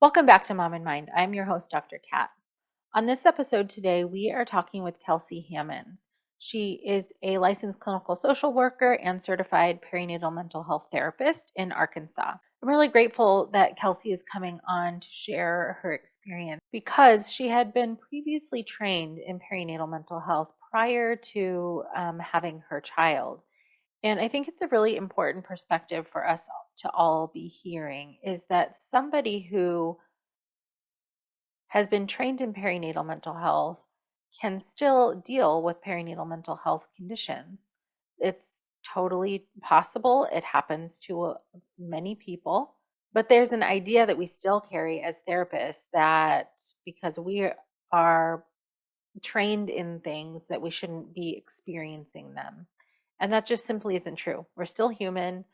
Welcome back to Mom in Mind. I'm your host, Dr. Kat. On this episode today, we are talking with Kelsie Hammonds. She is a licensed clinical social worker and certified perinatal mental health therapist in Arkansas. I'm really grateful that Kelsie is coming on to share her experience because she had been previously trained in perinatal mental health prior to having her child. And I think it's a really important perspective for us to all be hearing is that somebody who has been trained in perinatal mental health can still deal with perinatal mental health conditions. It's totally possible. It happens to many people. But there's an idea that we still carry as therapists that because we are trained in things that we shouldn't be experiencing them. And that just simply isn't true. We're still human.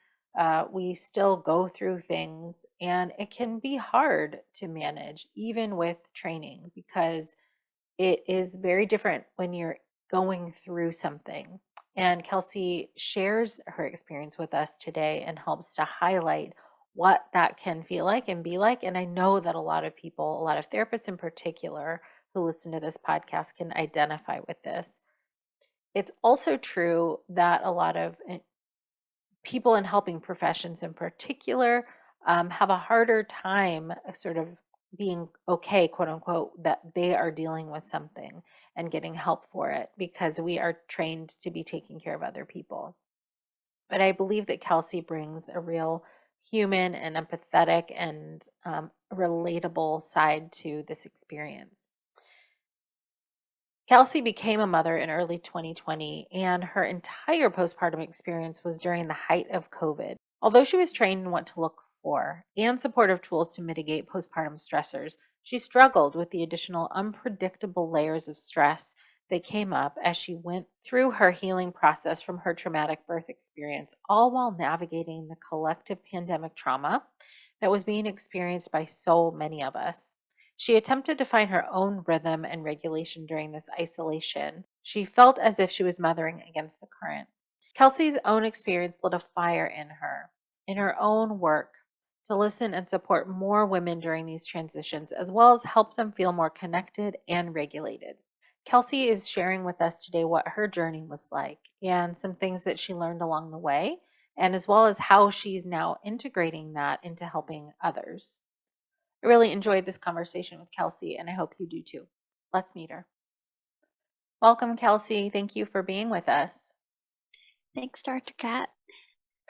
We still go through things, and it can be hard to manage, even with training, because it is very different when you're going through something. And Kelsie shares her experience with us today and helps to highlight what that can feel like and be like. And I know that a lot of people, a lot of therapists in particular, who listen to this podcast can identify with this. It's also true that a lot of people in helping professions in particular have a harder time sort of being okay, quote unquote, that they are dealing with something and getting help for it because we are trained to be taking care of other people. But I believe that Kelsie brings a real human and empathetic and relatable side to this experience. Kelsie became a mother in early 2020, and her entire postpartum experience was during the height of COVID. Although she was trained in what to look for and supportive tools to mitigate postpartum stressors, she struggled with the additional unpredictable layers of stress that came up as she went through her healing process from her traumatic birth experience, all while navigating the collective pandemic trauma that was being experienced by so many of us. She attempted to find her own rhythm and regulation during this isolation. She felt as if she was mothering against the current. Kelsie's own experience lit a fire in her own work, to listen and support more women during these transitions, as well as help them feel more connected and regulated. Kelsie is sharing with us today what her journey was like and some things that she learned along the way, and as well as how she's now integrating that into helping others. I really enjoyed this conversation with Kelsie, and I hope you do too. Let's meet her. Welcome, Kelsie. Thank you for being with us. Thanks, Dr. Kat.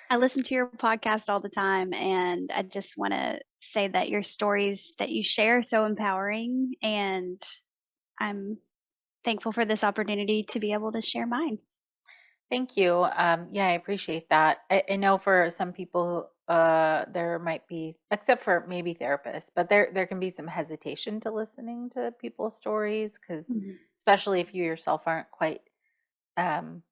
I listen to your podcast all the time, and I just want to say that your stories that you share are so empowering, and I'm thankful for this opportunity to be able to share mine. Thank you. Yeah, I appreciate that. I know for some people, there might be, except for maybe therapists, but there can be some hesitation to listening to people's stories because, Mhm. especially if you yourself aren't quite um,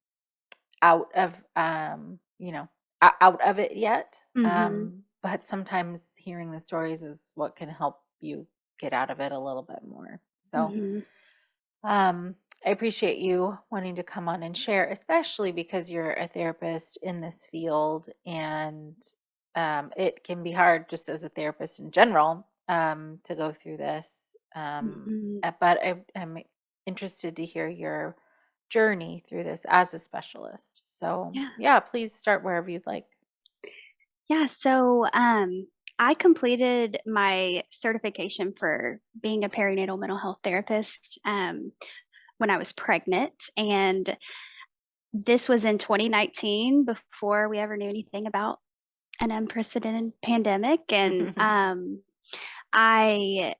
out of, out of it yet. Mhm. But sometimes hearing the stories is what can help you get out of it a little bit more. So, Mhm. um, I appreciate you wanting to come on and share, especially because you're a therapist in this field, and it can be hard just as a therapist in general to go through this. Mhm. But I'm interested to hear your journey through this as a specialist. So, Yeah. yeah, please start wherever you'd like. Yeah. So, I completed my certification for being a perinatal mental health therapist when I was pregnant, and this was in 2019 before we ever knew anything about an unprecedented pandemic. And I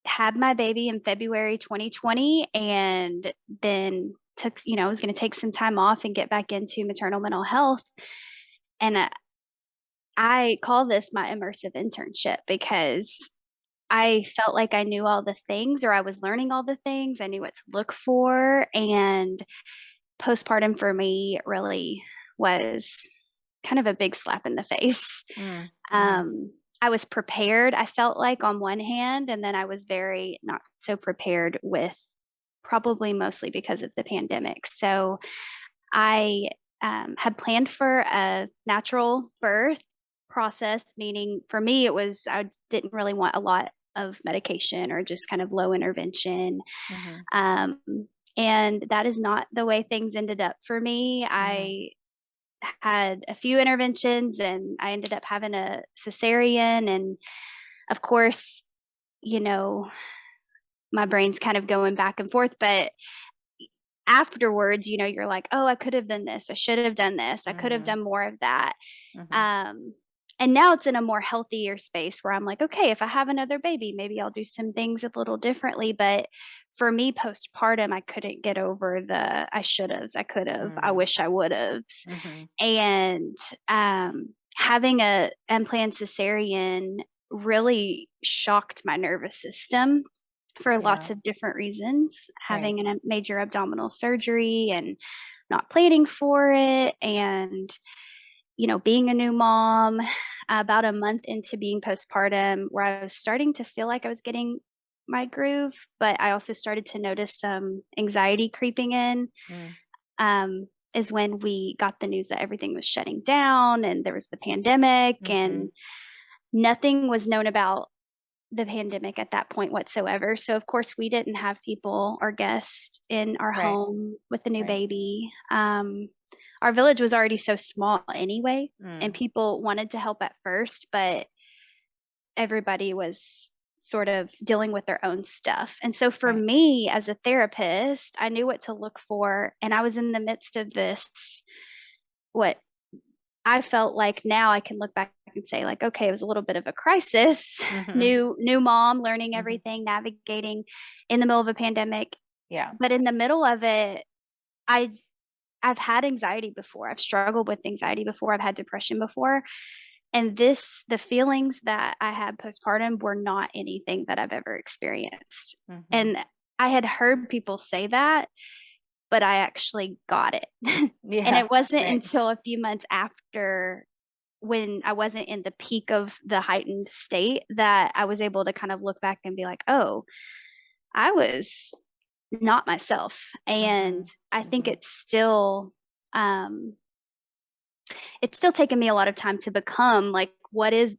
had my baby in February 2020, and then I was going to take some time off and get back into maternal mental health. And I call this my immersive internship because I felt like I knew all the things, or I was learning all the things. I knew what to look for. And postpartum for me really was kind of a big slap in the face. Mm-hmm. I was prepared, I felt like, on one hand, and then I was very not so prepared with, probably mostly because of the pandemic. So I had planned for a natural birth, process, meaning for me, it was I didn't really want a lot of medication or just kind of low intervention. Mhm. Um, and that is not the way things ended up for me. Mhm. I had a few interventions and I ended up having a cesarean. And of course, you know, my brain's kind of going back and forth, but afterwards, you're like, oh, I could have done this. I should have done this. I could have Mhm. done more of that. Mhm. Um, and now it's in a more healthier space where I'm like, okay, if I have another baby, maybe I'll do some things a little differently. But for me, postpartum, I couldn't get over the I should have, I could have, I Mm. wish I would have. Mhm. And having a unplanned cesarean really shocked my nervous system for lots Yeah. of different reasons. Right. Having a major abdominal surgery and not planning for it, and being a new mom, about a month into being postpartum, where I was starting to feel like I was getting my groove, but I also started to notice some anxiety creeping in. Mm. Is when we got the news that everything was shutting down and there was the pandemic, and Mhm. nothing was known about the pandemic at that point whatsoever. So, of course, we didn't have people or guests in our Right. home with the new Right. baby. Our village was already so small anyway, and Mm. people wanted to help at first, but everybody was sort of dealing with their own stuff. And so, for Right. me as a therapist, I knew what to look for. And I was in the midst of this, what I felt like now I can look back and say, like, okay, it was a little bit of a crisis. Mhm. New mom, learning Mhm. everything, navigating in the middle of a pandemic. Yeah. But in the middle of it, I I've had anxiety before. I've struggled with anxiety before. I've had depression before. And the feelings that I had postpartum were not anything that I've ever experienced. Mhm. And I had heard people say that, but I actually got it. And Yeah. it wasn't Right. until a few months after, when I wasn't in the peak of the heightened state, that I was able to kind of look back and be like, oh, I was not myself. And Mhm. I think Mhm. um it's still taken me a lot of time to become like, what is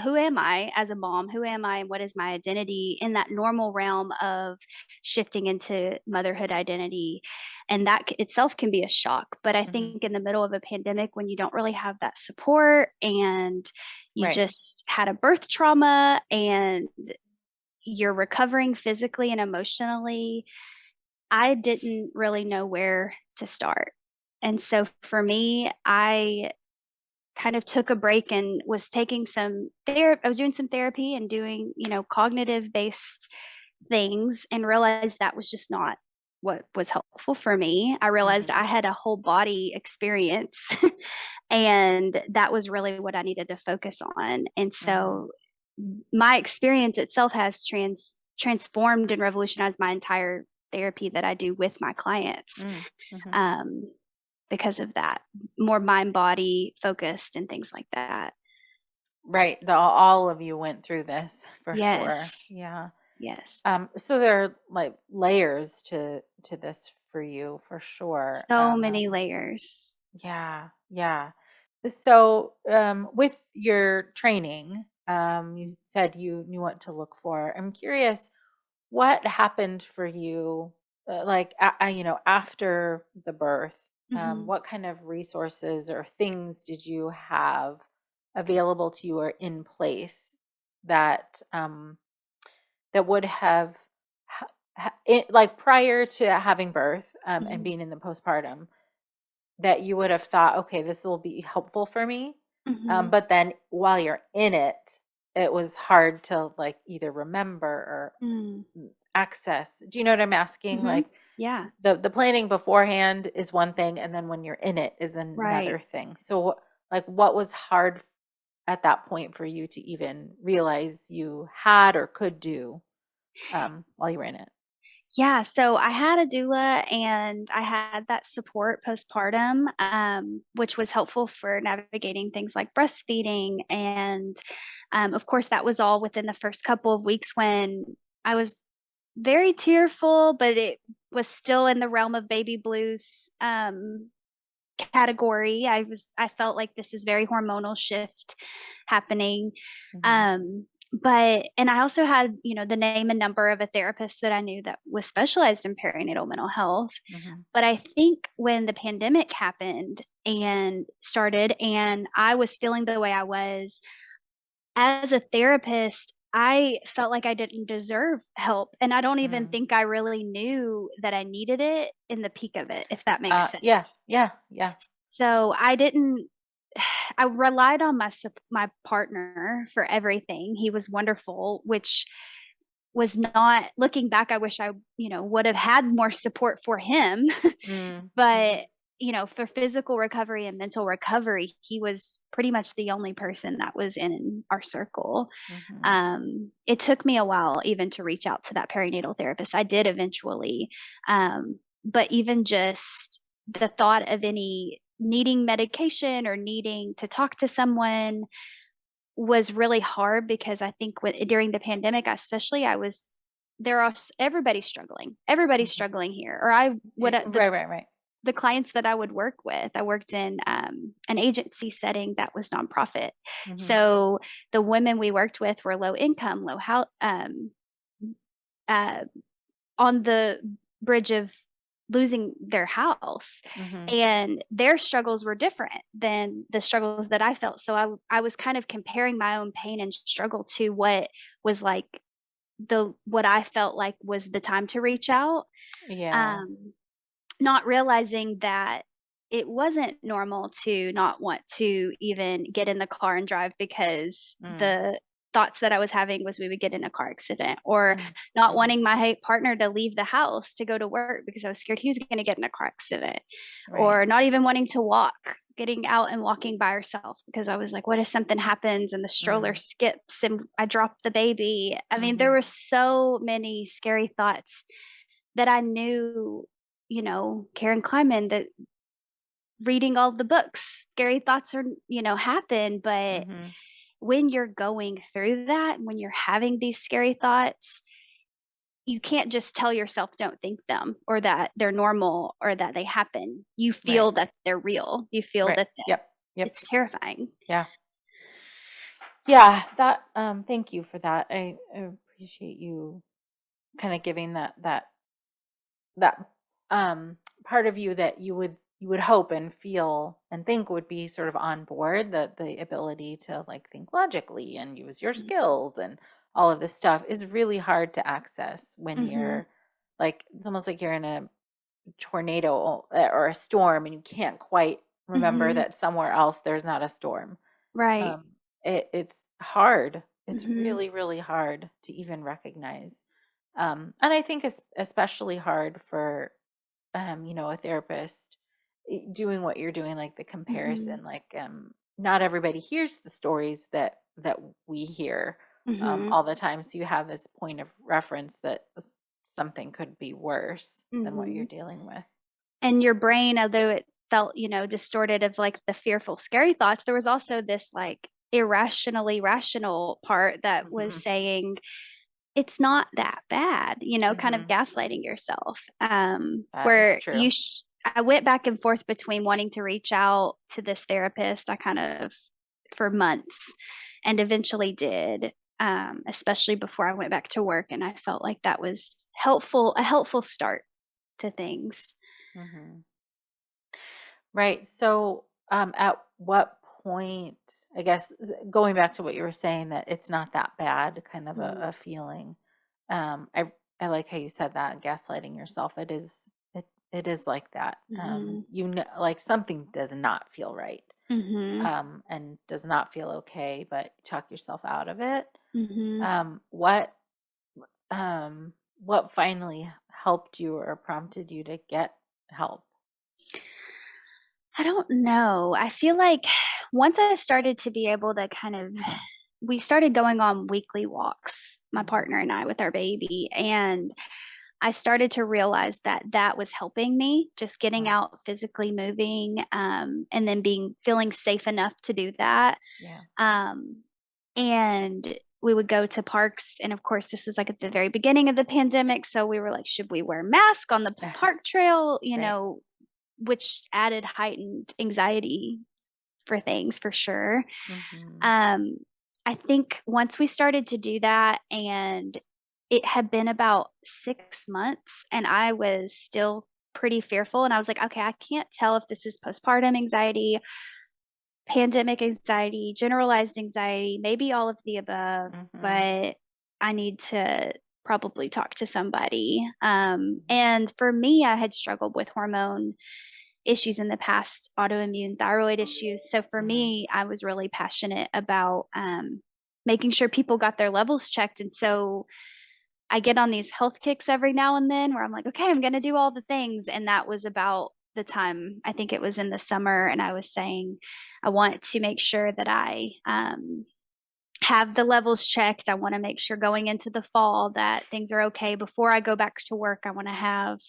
who am I as a mom? Who am I and what is my identity in that normal realm of shifting into motherhood identity? And that itself can be a shock. But I Mhm. think in the middle of a pandemic, when you don't really have that support, and you Right. just had a birth trauma and you're recovering physically and emotionally, I didn't really know where to start. And so for me, I kind of took a break and was taking some therapy. I was doing some therapy and doing, cognitive based things, and realized that was just not what was helpful for me. I realized Mhm. I had a whole body experience and that was really what I needed to focus on. And Mhm. so my experience itself has transformed and revolutionized my entire therapy that I do with my clients, Mm. Mhm. um, because of that, more mind body focused and things like that. Right. All of you went through this for Yes, sure. Yeah. yes. So there are like layers to this for you for sure. So many layers. Yeah, yeah. So, with your training, you said you knew what to look for. I'm curious, what happened for you, like, after the birth? Hmm. What kind of resources or things did you have available to you or in place that that would have, like prior to having birth, and Hmm. being in the postpartum? That you would have thought, "Okay, this will be helpful for me." Hmm. But then while you're in it, it was hard to, like, either remember or Mm. access. Do you know what I'm asking? Hmm. Like, Yeah, the planning beforehand is one thing, and then when you're in it is right. another thing. So, like, what was hard at that point for you to even realize you had or could do, while you were in it? Yeah, so I had a doula and I had that support postpartum, which was helpful for navigating things like breastfeeding. And of course, that was all within the first couple of weeks when I was very tearful, but it was still in the realm of baby blues. category. I felt like this is very hormonal shift happening. Mhm. But and I also had, the name and number of a therapist that I knew that was specialized in perinatal mental health. Mhm. But I think when the pandemic happened and started, and I was feeling the way I was as a therapist, I felt like I didn't deserve help. And I don't even Mm. think I really knew that I needed it in the peak of it, if that makes sense. Yeah. Yeah. Yeah. So I didn't, I relied on my partner for everything. He was wonderful, which was not, looking back, I wish I, would have had more support for him. Mm. But, Mhm. for physical recovery and mental recovery, he was pretty much the only person that was in our circle. Mhm. It took me a while even to reach out to that perinatal therapist. I did eventually. But even just the thought of any needing medication or needing to talk to someone was really hard, because I think during the pandemic, especially, everybody's struggling. Everybody's Mhm. struggling here. Or I would, Right. Right. Right. the clients that I would work with, I worked in an agency setting that was nonprofit. Mhm. So the women we worked with were low income, low house, uh, on the bridge of losing their house. Mhm. And their struggles were different than the struggles that I felt. So I was kind of comparing my own pain and struggle to what was like what I felt like was the time to reach out. Yeah. Um, Not realizing that it wasn't normal to not want to even get in the car and drive, because Mm. the thoughts that I was having was we would get in a car accident, or Mm. not Mhm. wanting my partner to leave the house to go to work because I was scared he was going to get in a car accident, Right. or not even wanting to walk, getting out and walking by herself because I was like, what if something happens and the stroller Mm. skips and I drop the baby? I mean, there Mhm. were so many scary thoughts that I knew, Karen Kleiman, that reading all the books, scary thoughts happen. But Mhm. when you're going through that, when you're having these scary thoughts, you can't just tell yourself don't think them, or that they're normal, or that they happen. You Right. feel that they're real. You feel Right. that Yep. Yep. it's terrifying. Yeah. Yeah. That. Thank you for that. I appreciate you kind of giving that part of you that you would hope and feel and think would be sort of on board, the ability to like think logically and use your skills and all of this stuff is really hard to access when Mm-hmm. you're like it's almost like you're in a tornado or a storm and you can't quite remember Mm-hmm. that somewhere else there's not a storm. Right. It's hard. It's Mm-hmm. really, really hard to even recognize. And I think it's especially hard for, a therapist doing what you're doing, like the Mm-hmm. comparison, like, not everybody hears the stories that we hear, Mm-hmm. all the time. So you have this point of reference that something could be worse than what Mm-hmm. you're dealing with. And your brain, although it felt, distorted of like the fearful, scary thoughts, there was also this like irrationally rational part that was Hmm. saying it's not that bad, kind of Hmm. gaslighting yourself. That is Where true. I went back and forth between wanting to reach out to this therapist. I kind of, for months, and eventually did. Especially before I went back to work, and I felt like that was a helpful start to things. Hmm. Right. So, at what point, I guess, going back to what you were saying, that it's not that bad, kind of Mm-hmm. a feeling. I like how you said that, gaslighting yourself. It is like that. Mm-hmm. Like something does not feel right, Mm-hmm. and does not feel okay, but you talk yourself out of it. Mm-hmm. Um, um, what finally helped you or prompted you to get help? I don't know. I feel like once I started to be able to we started going on weekly walks, my Hmm. partner and I, with our baby. And I started to realize that that was helping me, just getting Right. out, physically moving, and then feeling safe enough to do that. Yeah. Um, and we would go to parks. And of course, this was like at the very beginning of the pandemic. So we were like, should we wear masks on the park trail? Right. which added heightened anxiety for things for sure. Mhm. Um, I think once we started to do that, and it had been about 6 months, and I was still pretty fearful. And I was like, okay, I can't tell if this is postpartum anxiety, pandemic anxiety, generalized anxiety, maybe all of the above, Mhm. but I need to probably talk to somebody. Mhm. And for me, I had struggled with hormone issues in the past, autoimmune thyroid issues. So for Mhm. me, I was really passionate about making sure people got their levels checked. And so I get on these health kicks every now and then where I'm like, okay, I'm going to do all the things. And that was about the time, I think it was in the summer. And I was saying, I want to make sure that I have the levels checked. I want to make sure going into the fall that things are okay. Before I go back to work, I want to have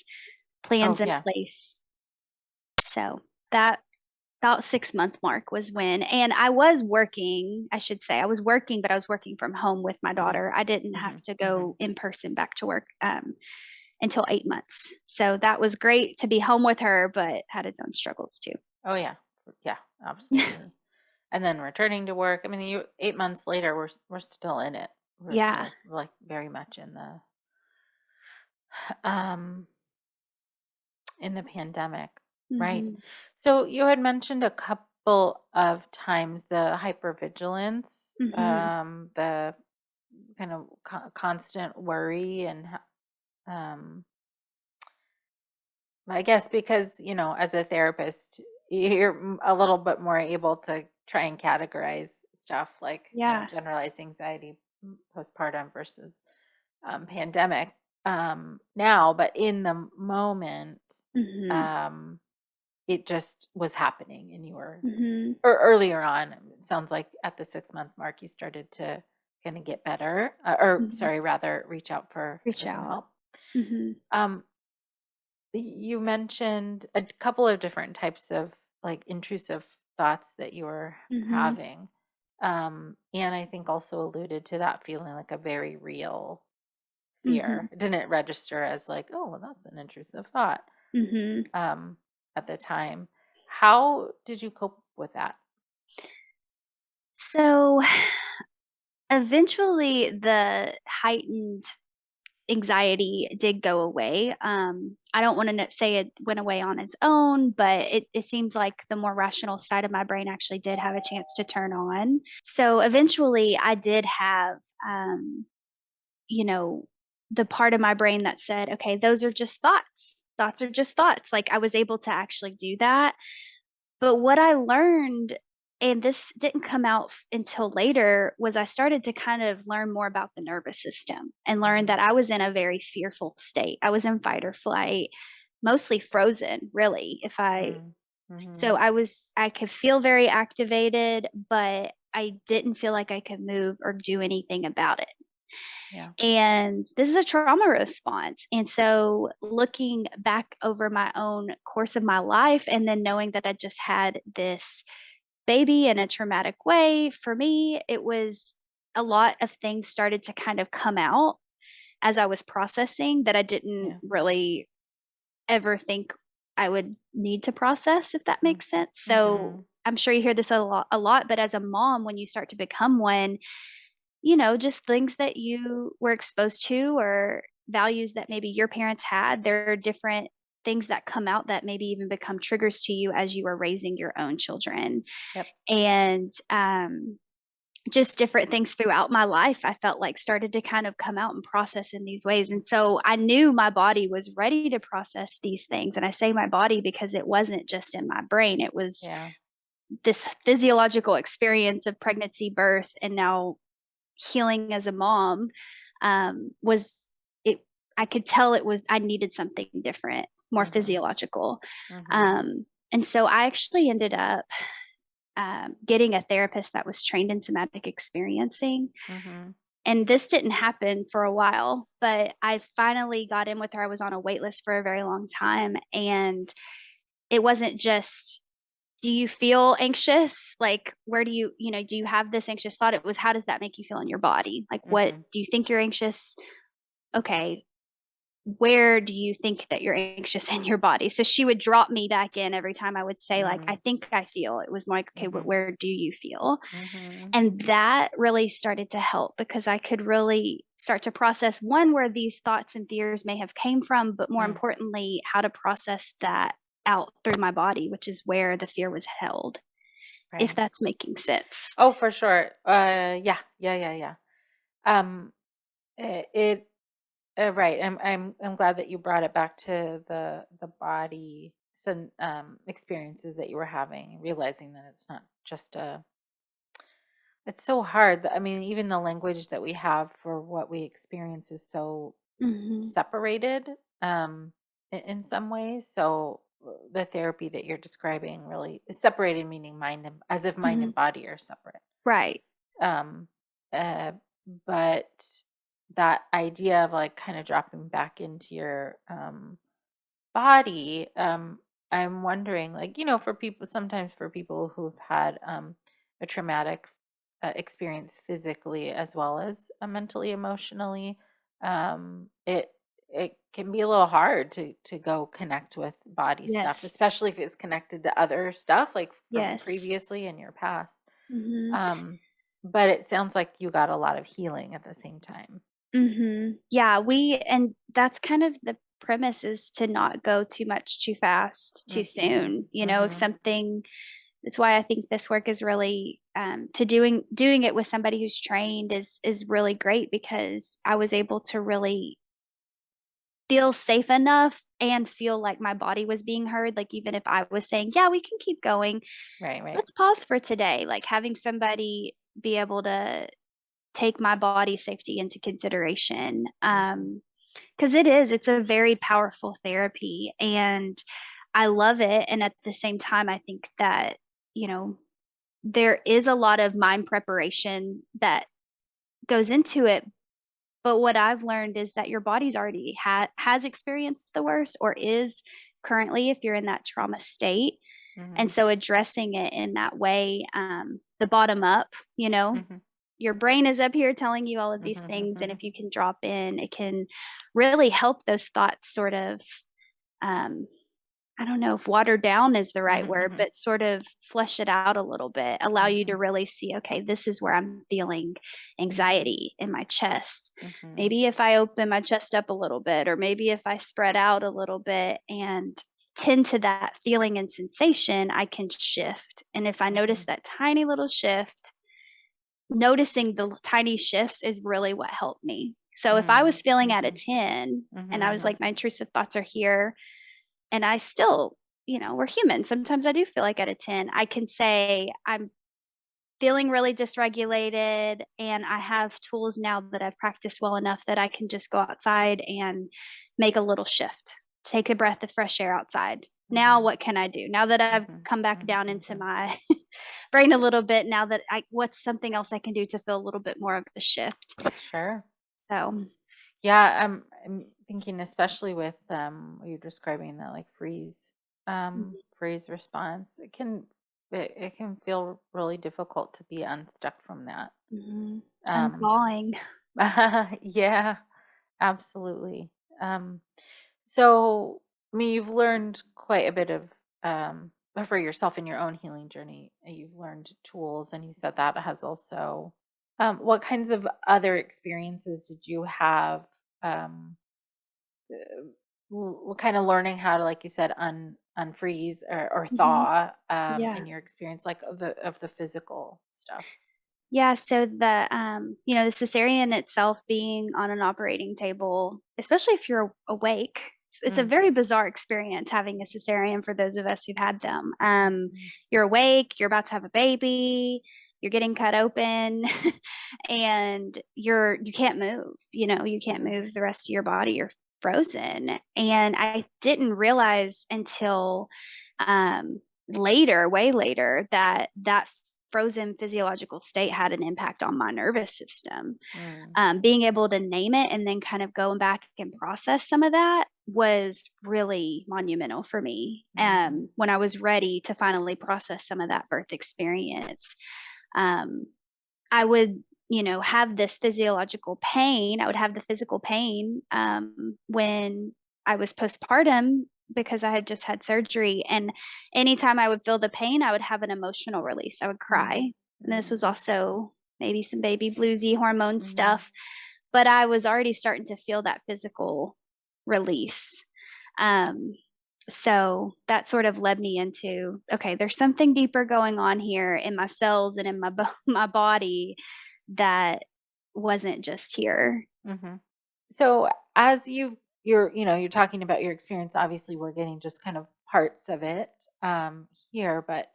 Oh, plans in yeah. place. So that about 6 month mark was when, and I was working, I should say I was working, but I was working from home with my Mhm. daughter. I didn't have Mhm. to Mhm. go in person back to work until 8 months. So that was great to be home with her, but had its own struggles too. Oh, yeah. Yeah, absolutely. And then returning to work. I mean, 8 months later, we're still in it. We're Yeah. still like very much um in the pandemic, right? Hmm. So you had mentioned a couple of times the hypervigilance, Hmm. the kind of constant worry, and I guess because, as a therapist, you're a little bit more able to try and categorize stuff like, Yeah. generalized anxiety, postpartum versus pandemic now, but in the moment, Hmm. um, it just was happening and you were, Hmm. or earlier on, it sounds like at the 6 month mark, you started to kind of get better, or Hmm. sorry, rather reach out for Reach some out. help. Hmm. Um, you mentioned a couple of different types of like intrusive thoughts that you were Hmm. having. And I think also alluded to that feeling like a very real Hmm. fear. It didn't register as like, oh, well, that's an intrusive thought Hmm. um, at the time. How did you cope with that? So eventually the heightened anxiety did go away. I don't want to say it went away on its own, but it seems like the more rational side of my brain actually did have a chance to turn on. So eventually I did have, um, you know, the part of my brain that said, okay, those are just thoughts. Thoughts are just thoughts. Like I was able to actually do that. But what I learned, and this didn't come out until later, was I started to kind of learn more about the nervous system and learn Mm-hmm. that I was in a very fearful state. I was in fight or flight, mostly frozen, really. Mm-hmm. I could feel very activated, but I didn't feel like I could move or do anything about it. Yeah. And this is a trauma response. And so, looking back over my own course of my life, and then knowing that I just had this baby in a traumatic way, for me, it was a lot of things started to kind of come out as I was processing that I didn't Yeah. really ever think I would need to process, if that makes sense. So, Mm-hmm. I'm sure you hear this a lot, but as a mom, when you start to become one, just things that you were exposed to or values that maybe your parents had. There are different things that come out that maybe even become triggers to you as you are raising your own children. Yep. And just different things throughout my life, I felt like started to kind of come out and process in these ways. And so I knew my body was ready to process these things. And I say my body because it wasn't just in my brain, it was Yeah. this physiological experience of pregnancy, birth, and now healing as a mom was it. I could tell it was I needed something different, more Mm-hmm. physiological. Mm-hmm. And so I actually ended up getting a therapist that was trained in somatic experiencing. Mm-hmm. And this didn't happen for a while, but I finally got in with her. I was on a wait list for a very long time. And it wasn't just, do you feel anxious? Like, where do you have this anxious thought? It was, how does that make you feel in your body? Like, what Mm-hmm. do you think you're anxious? Okay. where do you think that you're anxious in your body? So she would drop me back in every time I would say, like, I Mm, think I feel. It was more like, okay, mhm, where do you feel? mhm, And that really started to help because I could really start to process one, where these thoughts and fears may have came from, but more mm, importantly, how to process that out through my body, which is where the fear was held, if right. that's making sense. Oh, for sure. Yeah, yeah, yeah, yeah. Um, it right. I'm glad that you brought it back to the body, some experiences that you were having, realizing that it's not just a. It's so hard. I mean, even the language that we have for what we experience is so Hmm. separated, in some ways. So the therapy that you're describing really is separated, meaning mind and as if mind Hmm. and body are separate. Right. Um, uh, but that idea of like kind of dropping back into your body, I'm wondering, like, for people, sometimes for people who've had a traumatic experience physically as well as mentally, emotionally, it can be a little hard to go connect with body stuff, Yes. especially if it's connected to other stuff like from Yes. previously in your past. Hmm. Um, but it sounds like you got a lot of healing at the same time. Yeah, and that's kind of the premise, is to not go too much too fast, too Mhm. soon. If Mhm. something, that's why I think this work is really, to doing it with somebody who's trained is really great, because I was able to really feel safe enough and feel like my body was being heard. Like, even if I was saying, yeah, we can keep going, Right, right. let's pause for today. Like, having somebody be able to take my body safety into consideration. Mhm. Because it's a very powerful therapy, and I love it. And at the same time, I think that, you know, there is a lot of mind preparation that goes into it. But what I've learned is that your body's already has experienced the worst, or is currently, if you're in that trauma state. And Mhm. so addressing it in that way, the bottom up, Mhm. your brain is up here telling you all of these Mhm. things. And Mhm. if you can drop in, it can really help those thoughts sort of, um, I don't know if watered down is the right Mhm. word, Mhm. but sort of flesh it out a little bit, allow you to Mhm. really see, okay, this is where I'm feeling anxiety in my chest. Mhm. Maybe if I open my chest up a little bit, or maybe if I spread out a little bit and tend to that feeling and sensation, I can shift. And if I notice Mhm. that tiny little shift, noticing the tiny shifts is really what helped me. So if I Mhm. was feeling at a Mhm. 10 and I was Mhm. like, my intrusive thoughts are here, and I still, we're human. Sometimes I do feel like at a 10, I can say, I'm feeling really dysregulated, and I have tools now that I've practiced well enough that I can just go outside and make a little shift. Take a breath of fresh air outside. Now Mhm. what can I do? Now that I've Mhm. come back Mhm. down into Mhm. my brain a little bit, now that what's something else I can do to feel a little bit more of a shift? Sure. So, Yeah, I'm thinking especially with what you're describing, that like freeze response. It can feel really difficult to be unstuck from that. mhm. Um Unthawing. yeah, absolutely. Um So, I mean, you've learned quite a bit of, for yourself in your own healing journey. You've learned tools, and you said that has also. What kinds of other experiences did you have? Um, what kind of learning how to, like you said, unfreeze or Mhm. thaw in Yeah. your experience, like of the physical stuff? Yeah, so the cesarean itself, being on an operating table, especially if you're awake, it's a Mm, very bizarre experience having a cesarean for those of us who've had them. mhm, You're awake, you're about to have a baby, you're getting cut open, and you can't move, you can't mhm, move the rest of your body. You're frozen. And I didn't realize until later, way later, that frozen physiological state had an impact on my nervous system. mm, Being able to name it and then kind of going back and process some of that was really monumental for me. mhm, When I was ready to finally process some of that birth experience, um, I would. have this physiological pain. I would have the physical pain when I was postpartum because I had just had surgery. And anytime I would feel the pain, I would have an emotional release. I would cry. Mm, And this was mm, also maybe some baby bluesy hormone mhm, stuff, but I was already starting to feel that physical release. Um, so that sort of led me into, okay, there's something deeper going on here in my cells and in my body that wasn't just here. mhm. So as you're talking about your experience, obviously we're getting just kind of parts of it here, but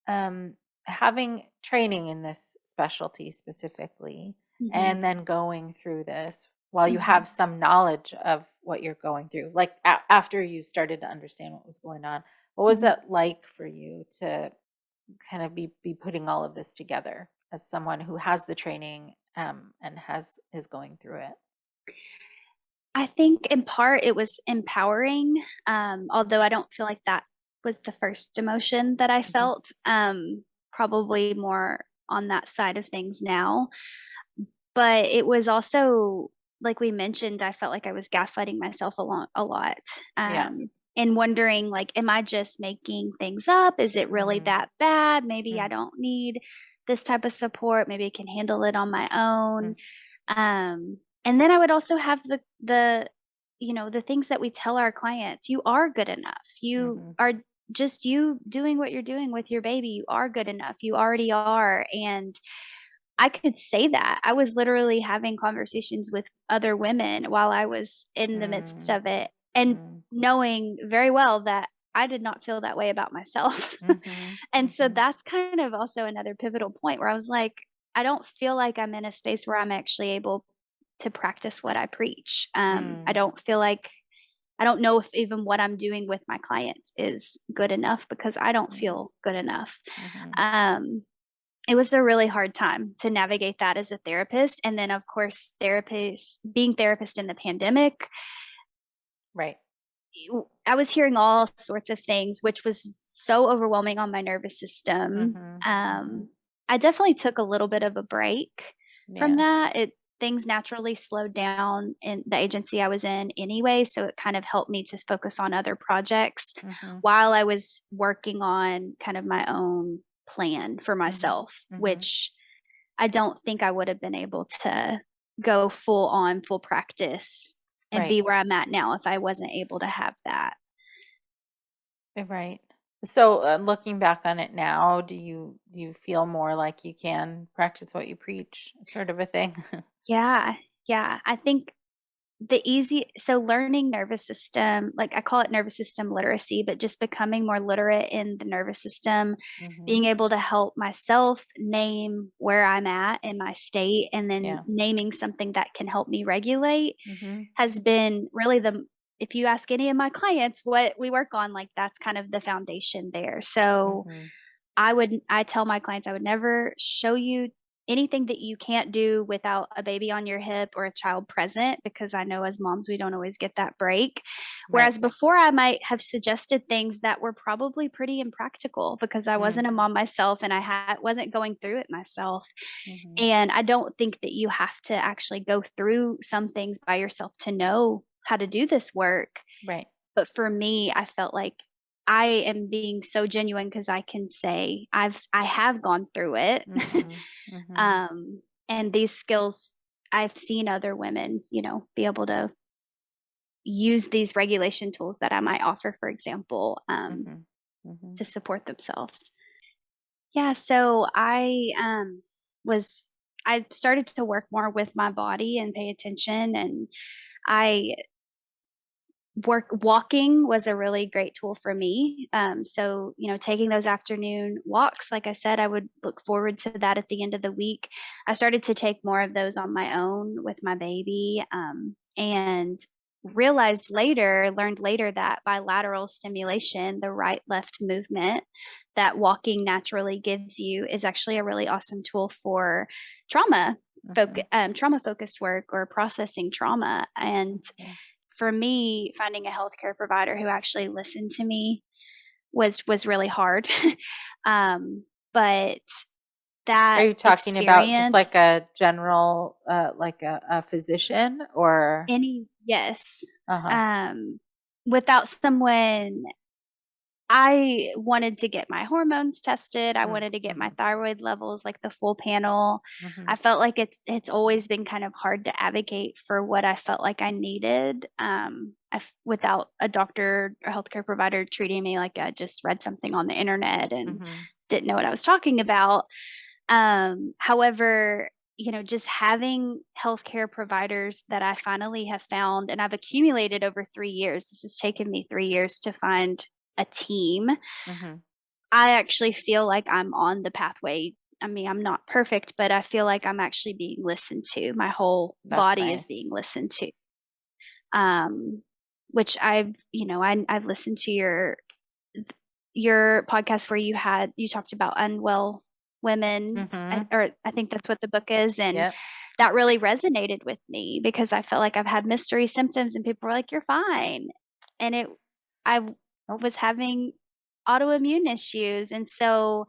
um, having training in this specialty specifically, Hmm. and then going through this while you Hmm. have some knowledge of what you're going through, like after you started to understand what was going on, what was Hmm. that like for you to kind of be putting all of this together as someone who has the training and has is going through it? I think in part it was empowering, although I don't feel like that was the first emotion that I Hmm. felt. Probably more on that side of things now. But it was also, like we mentioned, I felt like I was gaslighting myself a lot. Yeah. And wondering, like, am I just making things up? Is it really Hmm. that bad? Maybe I Hmm. don't need this type of support. Maybe I can handle it on my own. And then I would also have the things that we tell our clients. You are good enough. You Hmm. are just you doing what you're doing with your baby. You are good enough. You already are. And I could say that. I was literally having conversations with other women while I was in the midst Hmm. of it and Hmm. knowing very well that I did not feel that way about myself. Hmm. And so Hmm. that's kind of also another pivotal point where I was like, I don't feel like I'm in a space where I'm actually able to practice what I preach. I Mm, don't feel like I don't know if even what I'm doing with my clients is good enough because I don't mm, feel good enough. mhm. Um, it was a really hard time to navigate that as a therapist. And then, of course, being therapist in the pandemic, Right. I was hearing all sorts of things, which was so overwhelming on my nervous system. Mhm, mhm. I definitely took a little bit of a break from Yeah. that. Things naturally slowed down in the agency I was in anyway, so it kind of helped me to focus on other projects Mhm, while I was working on kind of my own plan for mhm, myself, mhm. which I don't think I would have been able to go full practice and Right. be where I'm at now if I wasn't able to have that. Right. So, looking back on it now, do you feel more like you can practice what you preach, sort of a thing? Yeah, yeah. I think learning nervous system, like I call it nervous system literacy, but just becoming more literate in the nervous system, Mhm. being able to help myself name where I'm at in my state and then Yeah. naming something that can help me regulate Mhm, has been really if you ask any of my clients what we work on, like that's kind of the foundation there. So mhm, I tell my clients I would never show you anything that you can't do without a baby on your hip or a child present because I know as moms we don't always get that break. Whereas right. before I might have suggested things that were probably pretty impractical because I Mm, wasn't a mom myself and wasn't going through it myself. mhm. And I don't think that you have to actually go through some things by yourself to know how to do this work. Right. But for me, I felt like I am being so genuine because I can say I have gone through it. Mhm, mhm, um, and these skills I've seen other women, be able to use these regulation tools that I might offer, for example, mhm, mhm. to support themselves. Yeah, so was I started to work more with my body and pay attention, and I walking was a really great tool for me. So taking those afternoon walks, like I said, I would look forward to that at the end of the week. I started to take more of those on my own with my baby, and learned later that bilateral stimulation, the right left movement that walking naturally gives you, is actually a really awesome tool for trauma Mhm, trauma focused work or processing trauma. And mhm. for me, finding a healthcare provider who actually listened to me was really hard. But Are that you talking about just experience. like a general, like a physician or? Any Yes. Uh-huh. Um, Without someone, I wanted to get my hormones tested. I wanted to get my Mm-hmm. thyroid levels, like the full panel. Mm-hmm. I felt like it's always been kind of hard to advocate for what I felt like I needed, without a doctor or healthcare provider treating me like I just read something on the internet and Mm-hmm. didn't know what I was talking about. However, just having healthcare providers that I finally have found, and I've accumulated over 3 years. This has taken me 3 years to find a team. Mm-hmm. I actually feel like I'm on the pathway. I mean, I'm not perfect, but I feel like I'm actually being listened to. My whole That's body is nice. being listened to. Um, which I've listened to your podcast where you talked about unwell women, Mm-hmm. or I think that's what the book is, and Yep. that really resonated with me because I felt like I've had mystery symptoms and people were like, "You're fine," and I Oh, was having autoimmune issues, and so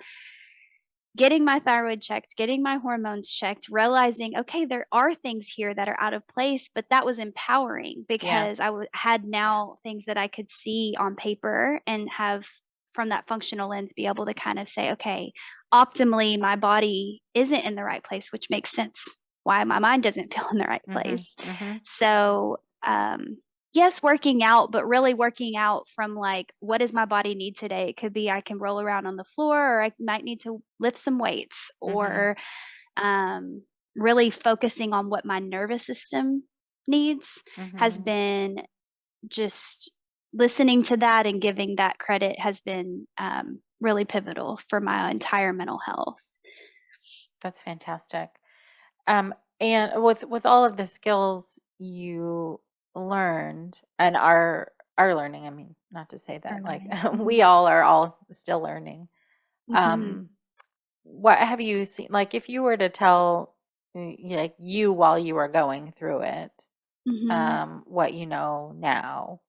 getting my thyroid checked, getting my hormones checked, realizing, okay, there are things here that are out of place, but that was empowering yeah. because had now things that I could see on paper and have from that functional lens be able to kind of say, okay, optimally, my body isn't in the right place, which makes sense why my mind doesn't feel in the right Mm-hmm. place. Mm-hmm. So, yes, working out, but really working out from like, what does my body need today? It could be I can roll around on the floor, or I might need to lift some weights, Mm-hmm. or um, really focusing on what my nervous system needs has Mm-hmm. been just listening to that and giving that credit has been really pivotal for my entire mental health. That's fantastic. Um, and with all of the skills you learned and are learning, I mean, not to say Or that like learning. we all are all still learning. Hmm. Um, what have you seen? Like, if you were to tell like you while you were going through it, Hmm. what you know now,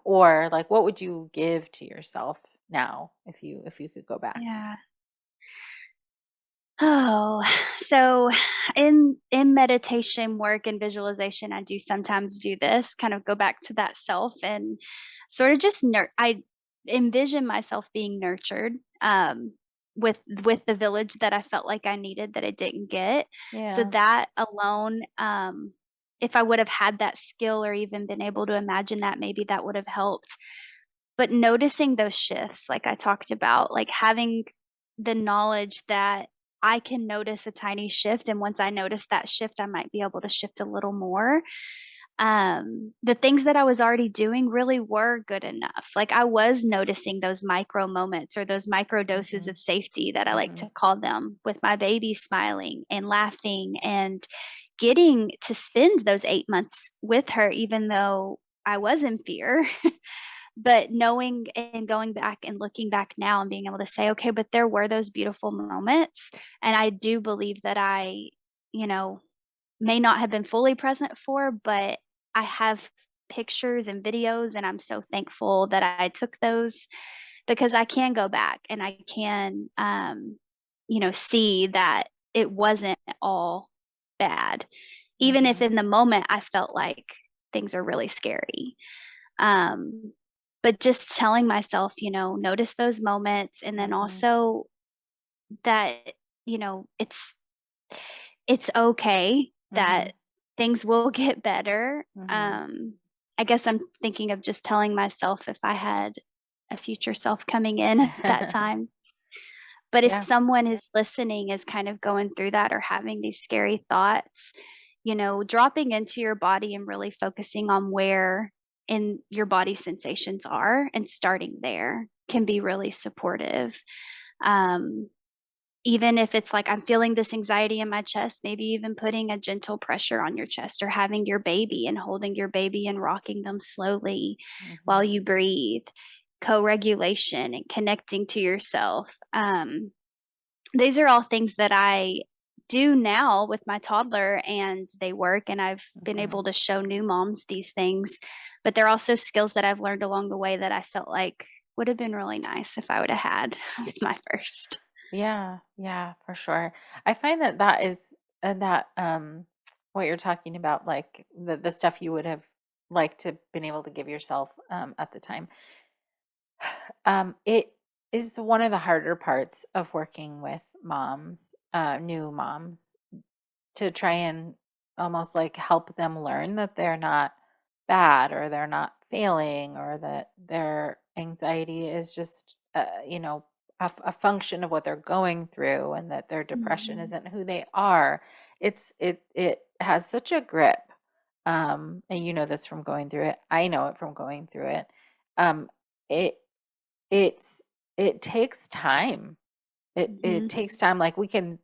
or like what would you give to yourself now if you could go back? Yeah. Oh, so in meditation work and visualization, I do sometimes do this, kind of go back to that self and sort of just I envision myself being nurtured with the village that I felt like I needed that I didn't get. So Yeah. that alone, if I would have had that skill or even been able to imagine that, maybe that would have helped. But noticing those shifts, like I talked about, like having the knowledge that I can notice a tiny shift, and once I notice that shift, I might be able to shift a little more. The things that I was already doing really were good enough. Like I was noticing those micro moments or those micro doses Mm-hmm. of safety that I like Mm-hmm. to call them, with my baby smiling and laughing and getting to spend those 8 months with her, even though I was in fear. But knowing and going back and looking back now and being able to say, okay, but there were those beautiful moments. And I do believe that you know, may not have been fully present for, but I have pictures and videos, and I'm so thankful that I took those because I can go back and I can, see that it wasn't all bad. Even if Mm-hmm. in the moment I felt like things are really scary. Um, but just telling myself, notice those moments, and then Mm-hmm. also that, it's okay Mm-hmm. that things will get better. Mm-hmm. I guess I'm thinking of just telling myself if I had a future self coming in that time. But if Yeah. someone is listening, is kind of going through that or having these scary thoughts, dropping into your body and really focusing on where in your body sensations are and starting there can be really supportive. Um, Even if it's like I'm feeling this anxiety in my chest, maybe even putting a gentle pressure on your chest or having your baby and holding your baby and rocking them slowly while Mm-hmm. you breathe, co regulation and connecting to yourself. These are all things that I do now with my toddler, and they work, and I've been Mm-hmm. able to show new moms these things. But they're also skills that I've learned along the way that I felt like would have been really nice if I would have had with my first. Yeah, yeah, for sure. I find that that is that what you're talking about, like the stuff you would have liked to been able to give yourself at the time. It is one of the harder parts of working with moms, new moms, to try and almost like help them learn that they're not bad or they're not failing or that their anxiety is just a function of what they're going through and that their depression Mhm. isn't who they are. It has such a grip, and you know this from going through it. I know it from going through it. It it's it takes time. It Mhm. takes time. Like we can,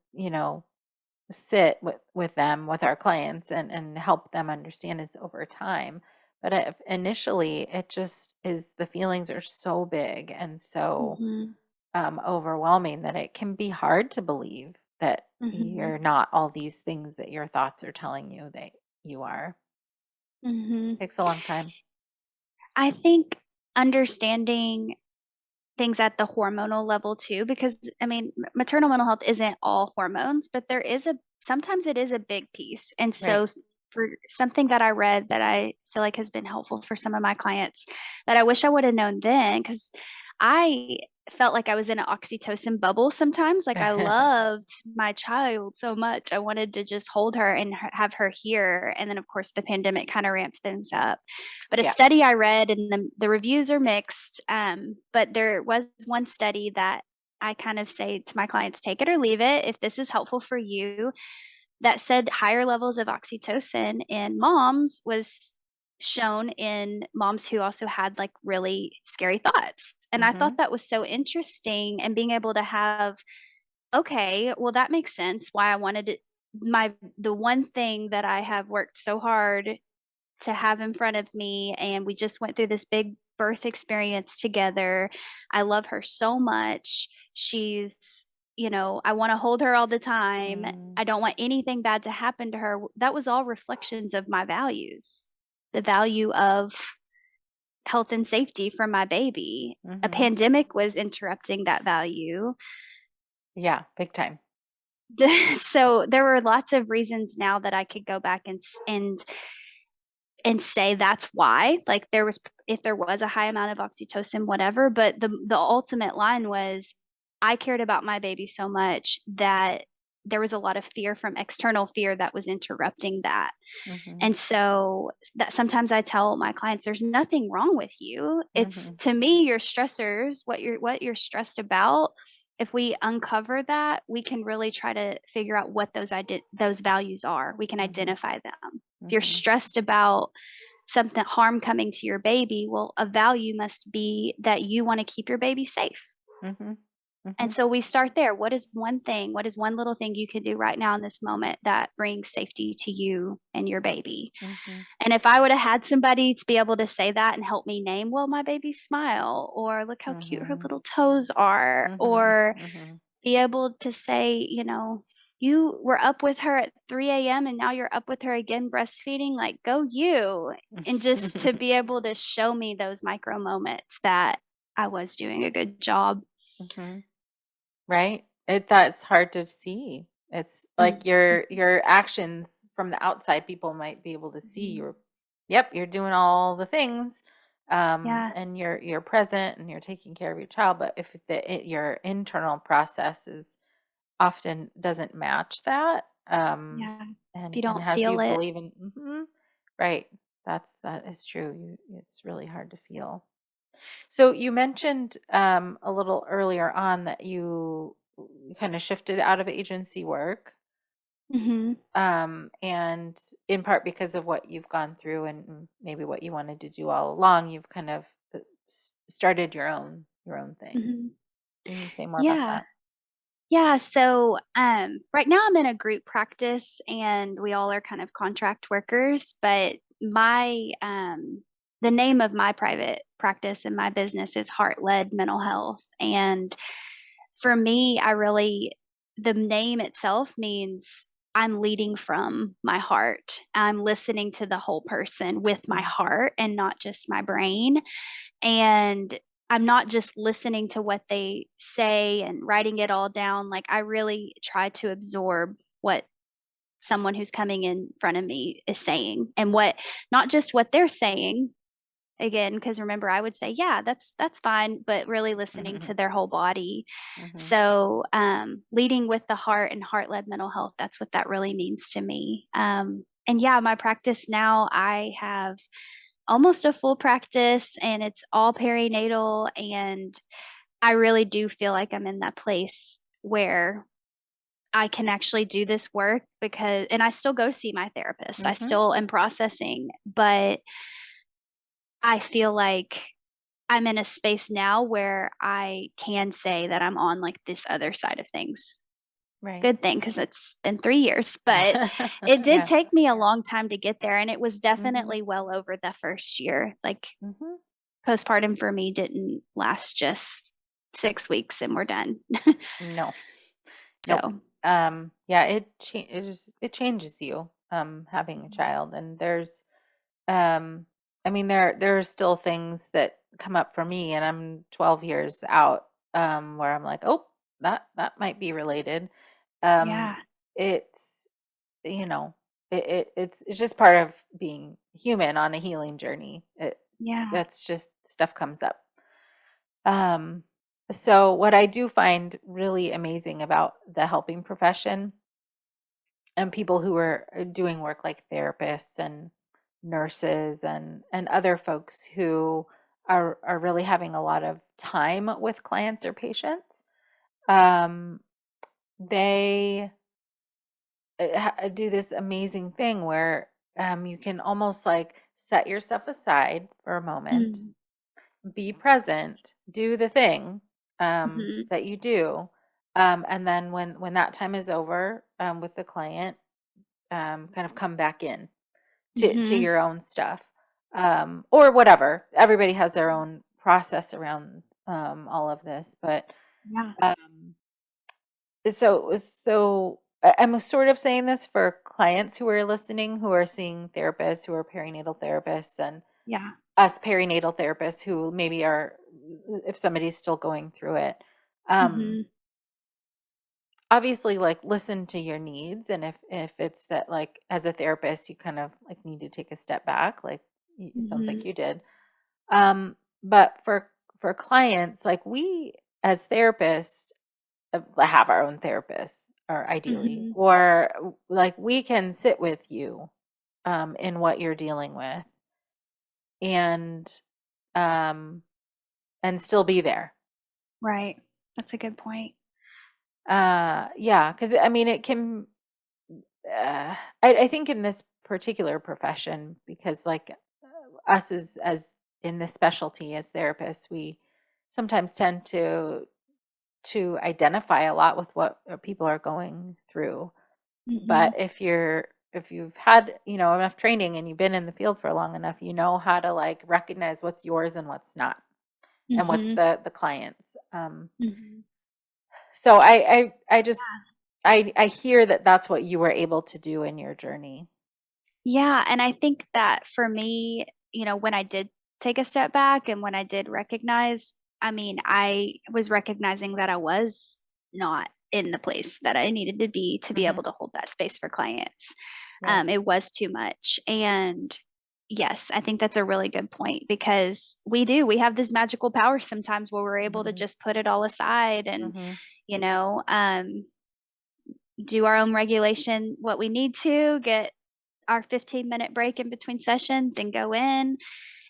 sit with them, with our clients, and help them understand it's over time. But initially, it just is the feelings are so big and so Mhm. overwhelming that it can be hard to believe that Mhm. you're not all these things that your thoughts are telling you that you are. Mhm. Takes a long time. I think understanding things at the hormonal level too, because I mean, maternal mental health isn't all hormones, but there is a sometimes it is a big piece. And Right. so, for something that I read that I feel like has been helpful for some of my clients that I wish I would have known then, because I felt like I was in an oxytocin bubble sometimes. Like I loved my child so much. I wanted to just hold her and have her here. And then, of course, the pandemic kind of ramped things up. But a Yeah. study I read, and the reviews are mixed, but there was one study that I kind of say to my clients, take it or leave it if this is helpful for you, that said higher levels of oxytocin in moms was shown in moms who also had like really scary thoughts. And I thought Mhm. that was so interesting, and being able to have, okay, well, that makes sense why I wanted it. The one thing that I have worked so hard to have in front of me, and we just went through this big birth experience together. I love her so much. She's, I want to hold her all the time. Mm. I don't want anything bad to happen to her. That was all reflections of my values, the value of health and safety for my baby. A Mhm. pandemic was interrupting that value. Yeah, big time. So there were lots of reasons now that I could go back and say that's why, like, there was, if there was a high amount of oxytocin, whatever, but the ultimate line was I cared about my baby so much that there was a lot of fear, from external fear, that was interrupting that. Mhm. And so that sometimes I tell my clients there's nothing wrong with you. It's, Mhm. to me, your stressors, what you're stressed about. If we uncover that, we can really try to figure out what those values are. We can Mhm. identify them. If you're Mhm. stressed about something, harm coming to your baby, well, a value must be that you want to keep your baby safe. Mhm. And Mhm. so we start there. What is one little thing you can do right now in this moment that brings safety to you and your baby? Mhm. And if I would have had somebody to be able to say that and help me name, well, my baby's smile, or look how cute her Mhm. little toes are, Mhm. or Mhm. be able to say, you were up with her at 3 a.m. and now you're up with her again breastfeeding, like, go you. And just to be able to show me those micro moments that I was doing a good job. Mhm. Right? That's hard to see. It's like Mhm. your actions from the outside, people might be able to see Mhm. yep, you're doing all the things, Yeah. and you're present and you're taking care of your child. But if your internal process is often doesn't match that, Yeah. If you and don't has you feel it. believe in, right, that is true. It's really hard to feel. So you mentioned a little earlier on that you kind of shifted out of agency work, Mhm. and in part because of what you've gone through and maybe what you wanted to do all along, you've kind of started your own thing. Mhm. Can you say more about Yeah. that? Yeah, so right now I'm in a group practice, and we all are kind of contract workers, but the name of my private practice and my business is Heart Led Mental Health. And for me, the name itself means I'm leading from my heart. I'm listening to the whole person with my Mm, heart and not just my brain. And I'm not just listening to what they say and writing it all down. Like I really try to absorb what someone who's coming in front of me is saying, and what, not just what they're saying again, because remember I would say, yeah, that's fine, but really listening to Mhm. their whole body. Mhm. So leading with the heart and heart-led mental health, that's what that really means to me. And yeah, my practice now, I have almost a full practice and it's all perinatal, and I really do feel like I'm in that place where I can actually do this work because, and I still go see my therapist. I Mhm. still am processing, but I feel like I'm in a space now where I can say that I'm on like this other side of things. Right. Good thing because it's been 3 years, but it did Yeah. take me a long time to get there. And it was Mhm. definitely well over the first year. Like Mhm. postpartum for me didn't last just 6 weeks and we're done. No. Nope. So, Yeah, it changes you having a child, and there's um I mean there are still things that come up for me, and I'm 12 years out, where I'm like, "Oh, that might be related." Um yeah, it's you know, it's just part of being human on a healing journey. yeah. That's just stuff comes up. Um, so what I do find really amazing about the helping profession and people who are doing work like therapists and nurses and other folks who are really having a lot of time with clients or patients, um, they do this amazing thing where you can almost like set yourself aside for a moment, Mm, be present, do the thing mhm, that you do, and then when that time is over with the client, kind of come back in to mhm. your own stuff, or whatever. Everybody has their own process around all of this, but Yeah, um, I'm sort of saying this for clients who are listening, who are seeing therapists, who are perinatal therapists, and yeah. us perinatal therapists who maybe are, if somebody's still going through it. Um, Mhm, Obviously, like listen to your needs, and if it's that like as a therapist you kind of like need to take a step back, like it sounds like mhm, you did. But for clients, like we as therapists have our own therapists, or ideally, mhm. or like we can sit with you in what you're dealing with, and um still be there. Right. That's a good point. Yeah, because I mean it can I think in this particular profession, because like us as in this specialty as therapists, we sometimes tend to identify a lot with what people are going through. But Mhm, if you've had, enough training and you've been in the field for long enough, you know how to like recognize what's yours and what's not, and what's mhm, the clients. mhm. So I just I hear that that's what you were able to do in your journey. Yeah, and I think that for me, when I did take a step back and when I did recognize, I mean, I was recognizing that I was not in the place that I needed to be Hmm. able to hold that space for clients. Right. It was too much. And yes, I think that's a really good point because we have this magical power sometimes where we're able to Hmm. just put it all aside and, Hmm. you know, um, do our own regulation, what we need to, get our 15-minute break in between sessions and go in.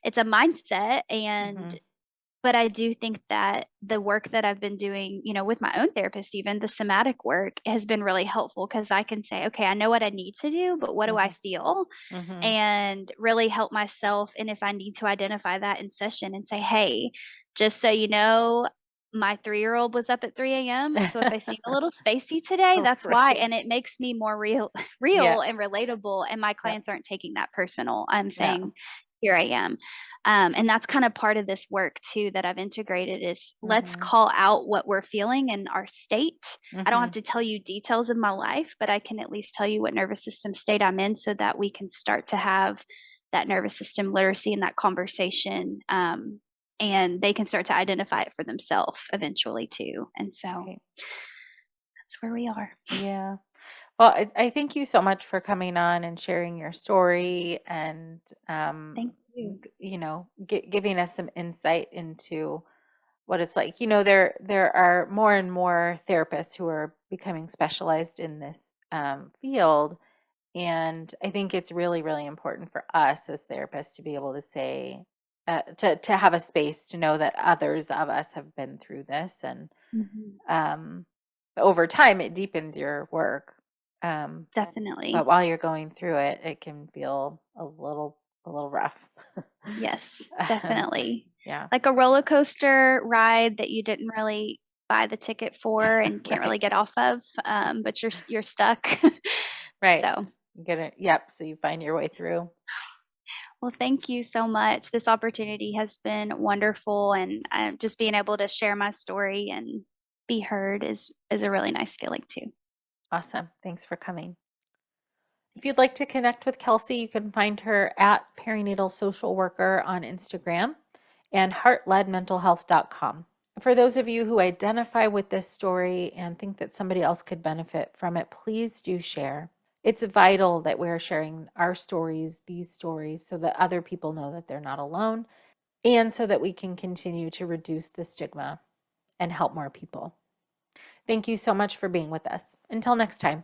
It's a mindset, and Hmm. but I do think that the work that I've been doing, with my own therapist, even the somatic work has been really helpful because I can say, okay, I know what I need to do, but what do I Hmm. feel? Hmm. And really help myself. And if I need to identify that in session and say, hey, just so you know, my 3-year-old was up at 3 a.m. So if I seem a little spacey today, that's why. Right. And it makes me more real, Yeah. real and relatable. And my Yeah. clients aren't taking that personal. I'm Yeah. saying, here I am. And that's kind of part of this work too that I've integrated is let's Hmm. call out what we're feeling in our state. I don't have Hmm. to tell you details of my life, but I can at least tell you what nervous system state I'm in so that we can start to have that nervous system literacy and that conversation. and they can start to identify it for themselves eventually too. And so Right. that's where we are. Yeah. Well, I thank you so much for coming on and sharing your story and, Thank you. giving us some insight into what it's like. There are more and more therapists who are becoming specialized in this field, and I think it's really, really important for us as therapists to be able to say, to have a space to know that others of us have been through this, and Mhm. um, over time it deepens your work. Um, but Definitely. while you're going through it, it can feel a little rough. Yes, Um, definitely. yeah, Like a roller coaster ride that you didn't really buy the ticket for and can't right, really get off of, but you're stuck. right. So, You get it. Yep. So you find your way through. well, thank you so much. This opportunity has been wonderful, and just being able to share my story and be heard is a really nice feeling too. Awesome. Thanks for coming. If you'd like to connect with Kelsie, you can find her at Perinatal Social Worker on Instagram and heartledmentalhealth.com. For those of you who identify with this story and think that somebody else could benefit from it, please do share. It's vital that we're sharing our stories, these stories, so that other people know that they're not alone and so that we can continue to reduce the stigma and help more people. Thank you so much for being with us. Until next time.